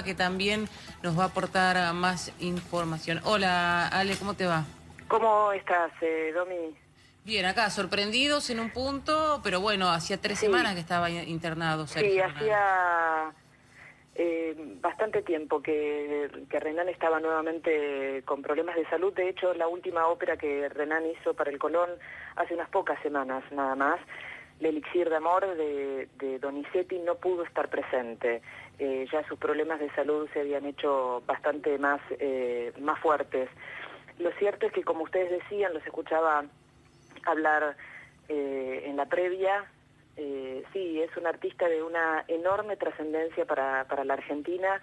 que también nos va a aportar más información. Hola, Ale, ¿cómo te va? ¿Cómo estás, Domi? Bien, acá sorprendidos en un punto, pero bueno, hacía 3 semanas Sí, que estaba internado sí, Sergio Renán. hacía bastante tiempo que Renan estaba nuevamente con problemas de salud. De hecho, la última ópera que Renan hizo para el Colón hace unas pocas semanas nada más, El Elixir de Amor de Donizetti, no pudo estar presente. Ya sus problemas de salud se habían hecho bastante más fuertes. Lo cierto es que, como ustedes decían, los escuchaba hablar en la previa. Sí, es un artista de una enorme trascendencia para la Argentina.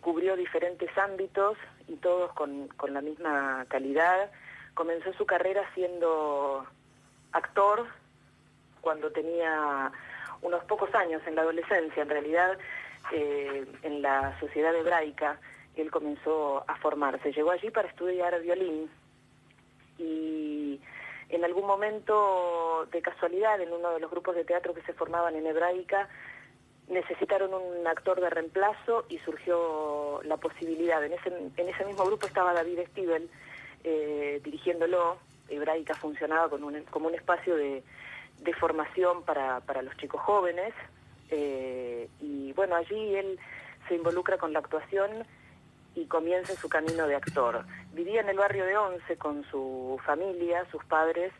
Cubrió diferentes ámbitos y todos con la misma calidad. Comenzó su carrera siendo actor cuando tenía unos pocos años, en la adolescencia en realidad. En la Sociedad Hebraica él comenzó a formarse. Llegó allí para estudiar violín y en algún momento, de casualidad, en uno de los grupos de teatro que se formaban en Hebraica, necesitaron un actor de reemplazo y surgió la posibilidad. En ese mismo grupo estaba David Stiebel dirigiéndolo. Hebraica funcionaba como un espacio de formación para los chicos jóvenes. Y bueno, allí él se involucra con la actuación y comienza su camino de actor. Vivía en el barrio de Once con su familia, sus padres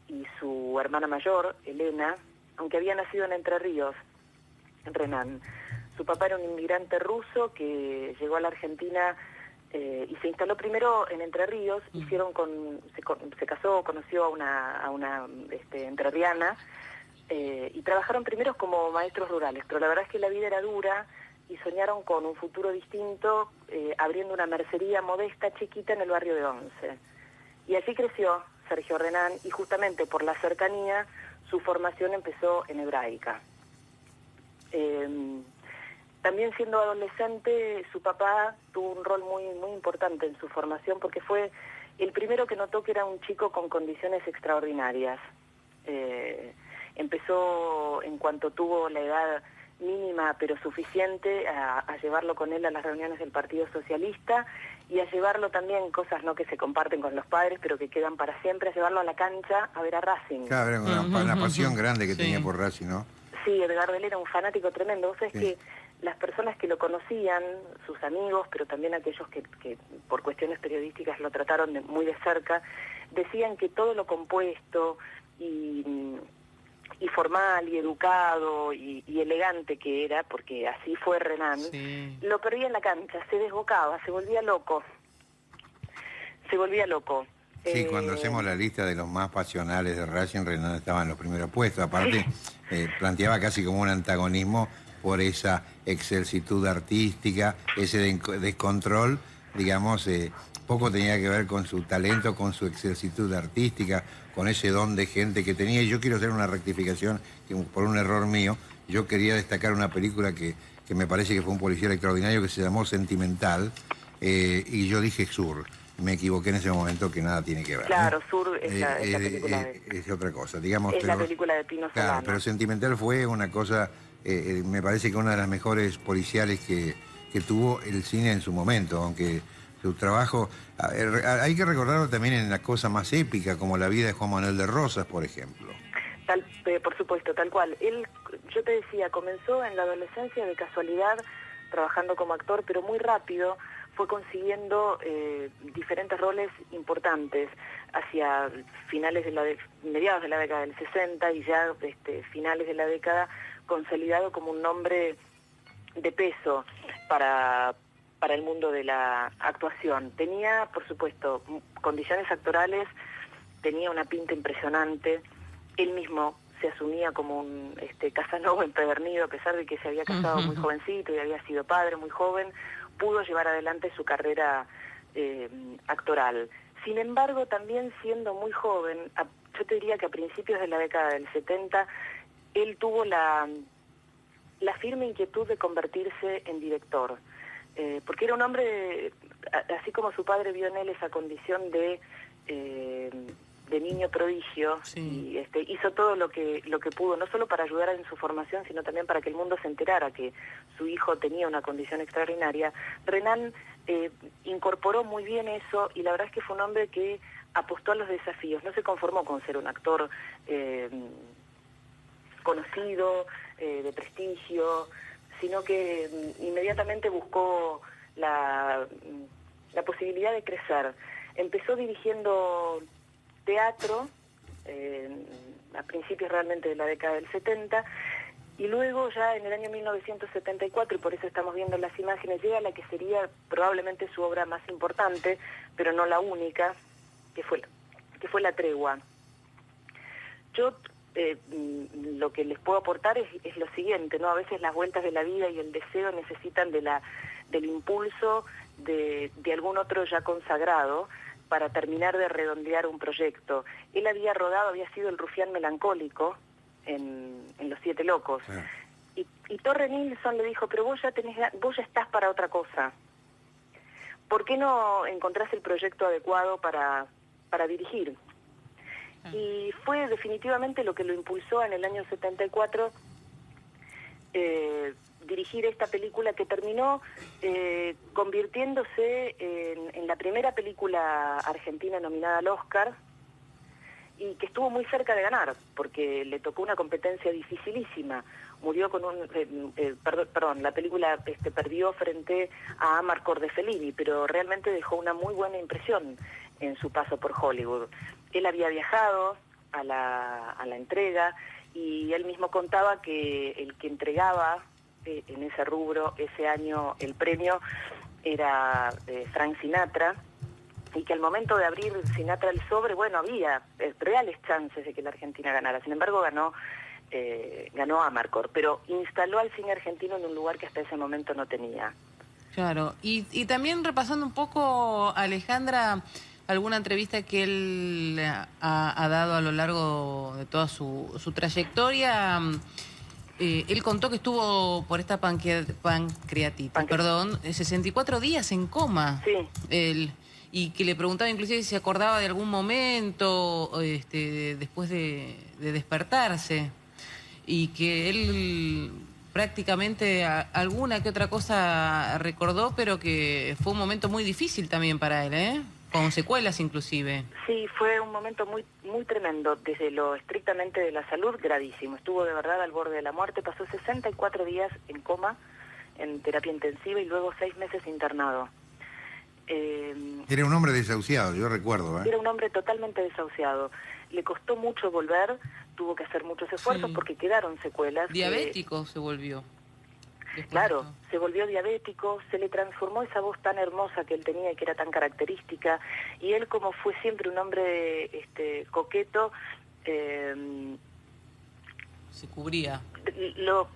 y su hermana mayor, Elena, aunque había nacido en Entre Ríos, en Renan. Su papá era un inmigrante ruso que llegó a la Argentina y se instaló primero en Entre Ríos. Se casó, conoció a una entrerriana, y trabajaron primero como maestros rurales, pero la verdad es que la vida era dura y soñaron con un futuro distinto, abriendo una mercería modesta, chiquita, en el barrio de Once. Y así creció Sergio Renán, y justamente por la cercanía su formación empezó en Hebraica. También siendo adolescente, su papá tuvo un rol muy importante en su formación, porque fue el primero que notó que era un chico con condiciones extraordinarias. Empezó, en cuanto tuvo la edad mínima pero suficiente, a llevarlo con él a las reuniones del Partido Socialista, y a llevarlo también, cosas no que se comparten con los padres pero que quedan para siempre, a llevarlo a la cancha a ver a Racing. Claro, era una pasión grande que tenía Sí. por Racing, ¿no? Sí, Edgardo, él era un fanático tremendo. Vos sabés Sí. que las personas que lo conocían, sus amigos, pero también aquellos que por cuestiones periodísticas lo trataron muy de cerca, decían que todo lo compuesto y formal y educado y elegante que era, porque así fue Renan, Sí. lo perdía en la cancha, se desbocaba, se volvía loco. Sí, cuando hacemos la lista de los más pasionales de Racing, Renan estaba en los primeros puestos. Aparte, planteaba casi como un antagonismo por esa excelsitud artística, ese descontrol, digamos, poco tenía que ver con su talento, con su excelsitud artística, con ese don de gente que tenía. Y yo quiero hacer una rectificación, que por un error mío. Yo quería destacar una película que me parece que fue un policial extraordinario, que se llamó Sentimental, y yo dije Sur. Me equivoqué en ese momento, que nada tiene que ver. Claro, Sur es la película Es otra cosa, digamos. es la Pero, película de Pino claro, Solano. pero Sentimental fue una cosa, me parece que una de las mejores policiales que tuvo el cine en su momento, aunque su trabajo, hay que recordarlo también en la cosa más épica, como la vida de Juan Manuel de Rosas, por ejemplo. Por supuesto, tal cual. Él, yo te decía, comenzó en la adolescencia de casualidad trabajando como actor, pero muy rápido fue consiguiendo diferentes roles importantes hacia mediados de la década del 60, y ya finales de la década, consolidado como un nombre de peso para el mundo de la actuación. Tenía, por supuesto, condiciones actorales, tenía una pinta impresionante. Él mismo se asumía como un Casanova empedernido, a pesar de que se había casado muy jovencito y había sido padre muy joven. Pudo llevar adelante su carrera actoral. Sin embargo, también siendo muy joven, yo te diría que a principios de la década del 70, él tuvo la firme inquietud de convertirse en director, porque era un hombre, así como su padre vio en él esa condición de de niño prodigio, Sí. y hizo todo lo que pudo, no solo para ayudar en su formación, sino también para que el mundo se enterara que su hijo tenía una condición extraordinaria. Renan incorporó muy bien eso, y la verdad es que fue un hombre que apostó a los desafíos, no se conformó con ser un actor conocido, de prestigio, sino que inmediatamente buscó la posibilidad de crecer. Empezó dirigiendo teatro a principios realmente de la década del 70, y luego ya en el año 1974, y por eso estamos viendo las imágenes, llega la que sería probablemente su obra más importante, pero no la única, que fue La Tregua. Yo lo que les puedo aportar es lo siguiente, ¿no? A veces las vueltas de la vida y el deseo necesitan del impulso de algún otro ya consagrado para terminar de redondear un proyecto. Él había sido el rufián melancólico en Los Siete Locos. Sí. Y Torre Nilsson le dijo, pero vos ya estás para otra cosa. ¿Por qué no encontrás el proyecto adecuado para dirigir? Y fue definitivamente lo que lo impulsó en el año 74 dirigir esta película, que terminó convirtiéndose en la primera película argentina nominada al Oscar, y que estuvo muy cerca de ganar, porque le tocó una competencia dificilísima. Murió con la película perdió frente a Amarcord de Fellini, pero realmente dejó una muy buena impresión en su paso por Hollywood. Él había viajado a la entrega, y él mismo contaba que el que entregaba en ese rubro ese año el premio era Frank Sinatra, y que al momento de abrir Sinatra el sobre, bueno, había reales chances de que la Argentina ganara. Sin embargo, ganó Amarcord, pero instaló al cine argentino en un lugar que hasta ese momento no tenía. Claro, y también repasando un poco, Alejandra, alguna entrevista que él ha dado a lo largo de toda su trayectoria, él contó que estuvo por esta pancreatitis, 64 días en coma. Sí. Y que le preguntaba inclusive si se acordaba de algún momento después de despertarse, y que él prácticamente alguna que otra cosa recordó, pero que fue un momento muy difícil también para él, con secuelas inclusive. Sí, fue un momento muy, muy tremendo, desde lo estrictamente de la salud, gravísimo. Estuvo de verdad al borde de la muerte, pasó 64 días en coma, en terapia intensiva, y luego 6 meses internado. Era un hombre desahuciado, yo recuerdo. Era un hombre totalmente desahuciado. Le costó mucho volver, tuvo que hacer muchos esfuerzos, sí, porque quedaron secuelas. Diabético se volvió. Claro, se volvió diabético, se le transformó esa voz tan hermosa que él tenía y que era tan característica, y él, como fue siempre un hombre coqueto, se cubría. Lo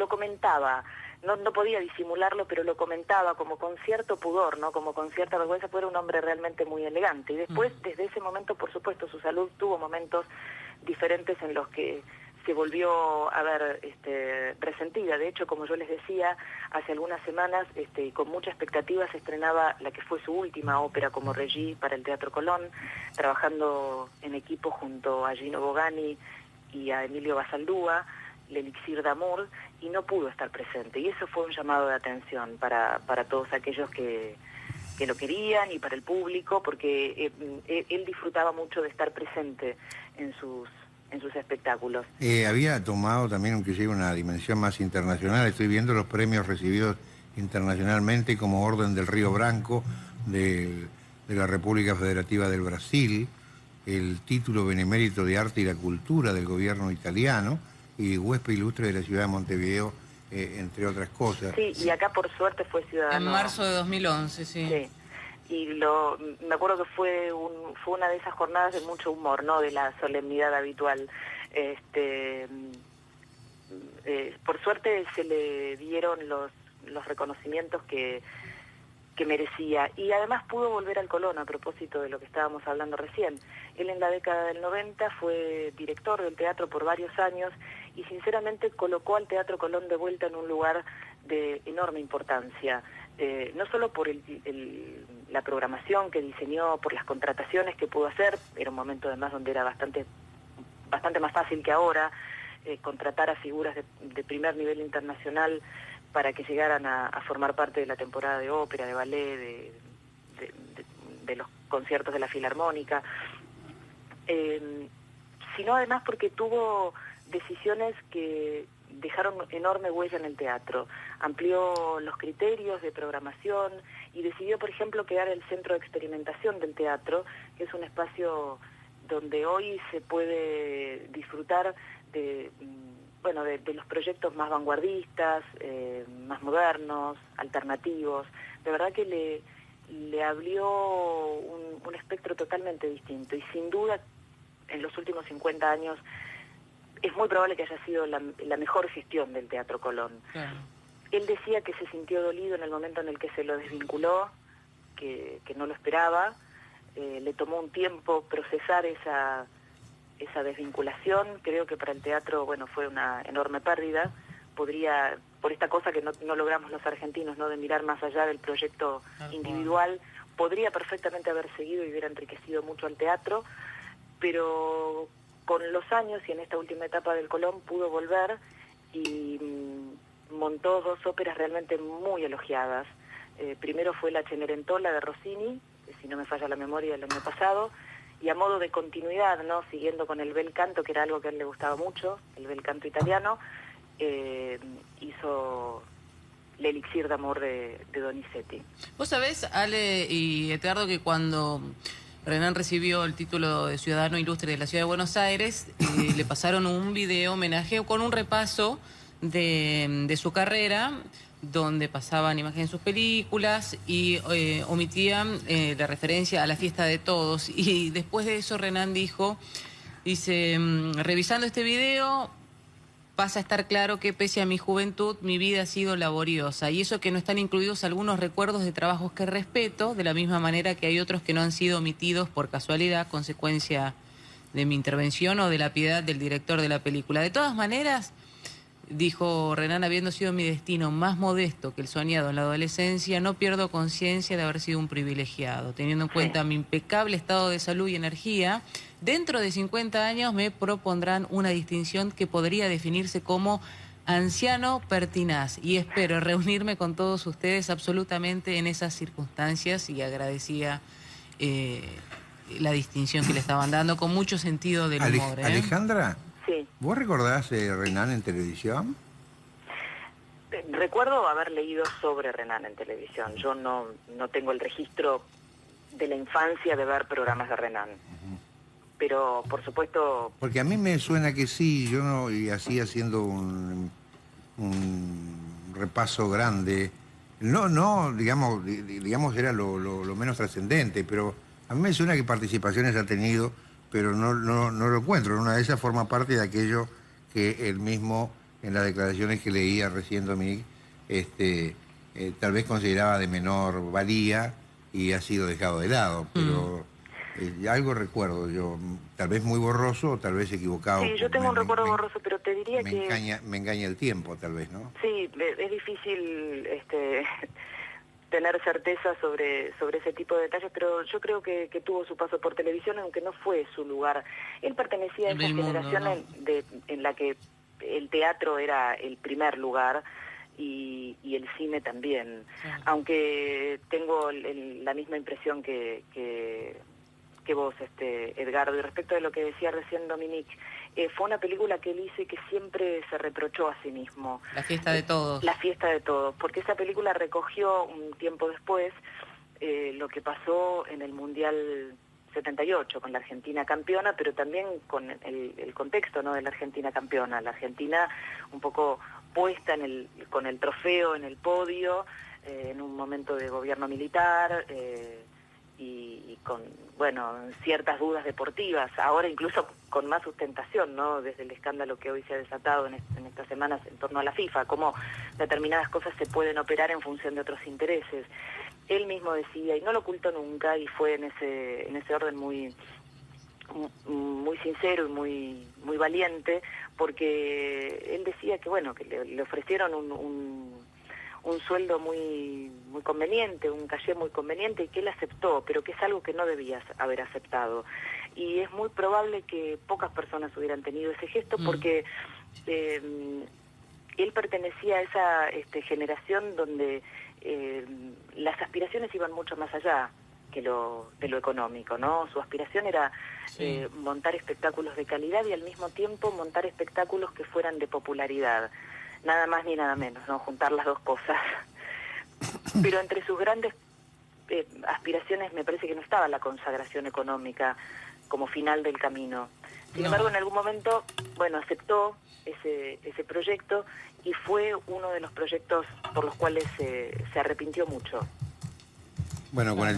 comentaba. No podía disimularlo, pero lo comentaba como con cierto pudor, ¿no? Como con cierta vergüenza, porque era un hombre realmente muy elegante. Y después, desde ese momento, por supuesto, su salud tuvo momentos diferentes en los que se volvió a ver resentida. De hecho, como yo les decía, hace algunas semanas, con mucha expectativa, se estrenaba la que fue su última ópera como Regí para el Teatro Colón, trabajando en equipo junto a Gino Bogani y a Emilio Basaldúa, El Elixir d'Amour, y no pudo estar presente. Y eso fue un llamado de atención para todos aquellos que lo querían, y para el público, porque él disfrutaba mucho de estar presente en sus espectáculos. Había tomado también inclusive una dimensión más internacional. Estoy viendo los premios recibidos internacionalmente, como Orden del Río Branco de la República Federativa del Brasil, el título Benemérito de Arte y la Cultura del gobierno italiano, y huésped ilustre de la ciudad de Montevideo, entre otras cosas. Sí, y acá por suerte fue ciudadano. En marzo de 2011, sí. Sí. Y me acuerdo que fue una de esas jornadas de mucho humor, ¿no? De la solemnidad habitual. Por suerte se le dieron los reconocimientos que merecía, y además pudo volver al Colón, a propósito de lo que estábamos hablando recién. Él en la década del 90 fue director del teatro por varios años, y sinceramente colocó al Teatro Colón de vuelta en un lugar de enorme importancia, no solo por la programación que diseñó, por las contrataciones que pudo hacer, era un momento además donde era bastante más fácil que ahora, contratar a figuras de primer nivel internacional para que llegaran a formar parte de la temporada de ópera, de ballet, de los conciertos de la Filarmónica, sino además porque tuvo decisiones que dejaron enorme huella en el teatro. Amplió los criterios de programación y decidió, por ejemplo, crear el Centro de Experimentación del Teatro, que es un espacio donde hoy se puede disfrutar de los proyectos más vanguardistas, más modernos, alternativos. De verdad que le abrió un espectro totalmente distinto y sin duda en los últimos 50 años es muy probable que haya sido la mejor gestión del Teatro Colón. Claro. Él decía que se sintió dolido en el momento en el que se lo desvinculó, que no lo esperaba. Le tomó un tiempo procesar esa desvinculación. Creo que para el teatro, fue una enorme pérdida. Podría, por esta cosa que no logramos los argentinos, ¿no?, de mirar más allá del proyecto individual, podría perfectamente haber seguido y hubiera enriquecido mucho al teatro, pero con los años y en esta última etapa del Colón pudo volver y montó 2 óperas realmente muy elogiadas. Primero fue la Cenerentola de Rossini, si no me falla la memoria, del año pasado, y a modo de continuidad, ¿no?, siguiendo con el bel canto, que era algo que a él le gustaba mucho, el bel canto italiano, hizo el Elixir de Amor de Donizetti. Vos sabés, Ale y Edgardo, que cuando Renan recibió el título de Ciudadano Ilustre de la Ciudad de Buenos Aires, le pasaron un video homenaje con un repaso de su carrera, donde pasaban imágenes de sus películas y omitían la referencia a la fiesta de todos. Y después de eso Renan dice, revisando este video pasa a estar claro que pese a mi juventud mi vida ha sido laboriosa, y eso que no están incluidos algunos recuerdos de trabajos que respeto, de la misma manera que hay otros que no han sido omitidos por casualidad, consecuencia de mi intervención o de la piedad del director de la película. De todas maneras, dijo Renan, habiendo sido mi destino más modesto que el soñado en la adolescencia, no pierdo conciencia de haber sido un privilegiado. Teniendo en cuenta mi impecable estado de salud y energía, dentro de 50 años me propondrán una distinción que podría definirse como anciano pertinaz, y espero reunirme con todos ustedes absolutamente en esas circunstancias, y agradecía la distinción que le estaban dando con mucho sentido del humor. Alejandra, Sí. ¿vos recordás Renan en televisión? Recuerdo haber leído sobre Renan en televisión. Yo no tengo el registro de la infancia de ver programas de Renan. Pero, por supuesto... Porque a mí me suena que sí, yo no, y así haciendo un repaso grande. Digamos era lo menos trascendente, pero a mí me suena que participaciones ha tenido, pero no lo encuentro. Una de ellas forma parte de aquello que él mismo, en las declaraciones que leía recién Dominique, tal vez consideraba de menor valía y ha sido dejado de lado, pero algo recuerdo yo, tal vez muy borroso o tal vez equivocado. Sí, yo tengo un recuerdo borroso, pero te diría que... Me engaña el tiempo, tal vez, ¿no? Sí, es difícil tener certeza sobre ese tipo de detalles, pero yo creo que tuvo su paso por televisión, aunque no fue su lugar. Él pertenecía a esa generación, ¿no?, en la que el teatro era el primer lugar y el cine también. Sí. Aunque tengo la misma impresión que vos, Edgardo. Y respecto de lo que decía recién Dominique, fue una película que él hizo y que siempre se reprochó a sí mismo. La fiesta de todos. La fiesta de todos, porque esa película recogió un tiempo después lo que pasó en el Mundial 78, con la Argentina campeona, pero también con el contexto, ¿no?, de la Argentina campeona. La Argentina un poco puesta con el trofeo en el podio, en un momento de gobierno militar, y con, ciertas dudas deportivas, ahora incluso con más sustentación, ¿no?, desde el escándalo que hoy se ha desatado en estas semanas en torno a la FIFA, cómo determinadas cosas se pueden operar en función de otros intereses. Él mismo decía, y no lo ocultó nunca, y fue en ese orden muy sincero y muy valiente, porque él decía que le ofrecieron un sueldo muy conveniente, un caché muy conveniente, y que él aceptó, pero que es algo que no debía haber aceptado. Y es muy probable que pocas personas hubieran tenido ese gesto, porque él pertenecía a esa generación donde las aspiraciones iban mucho más allá de lo económico, ¿no? Su aspiración era montar espectáculos de calidad y al mismo tiempo montar espectáculos que fueran de popularidad. Nada más ni nada menos, ¿no? Juntar las dos cosas. Pero entre sus grandes aspiraciones me parece que no estaba la consagración económica como final del camino. Sin embargo, en algún momento, bueno, aceptó ese proyecto y fue uno de los proyectos por los cuales se arrepintió mucho. Bueno, con el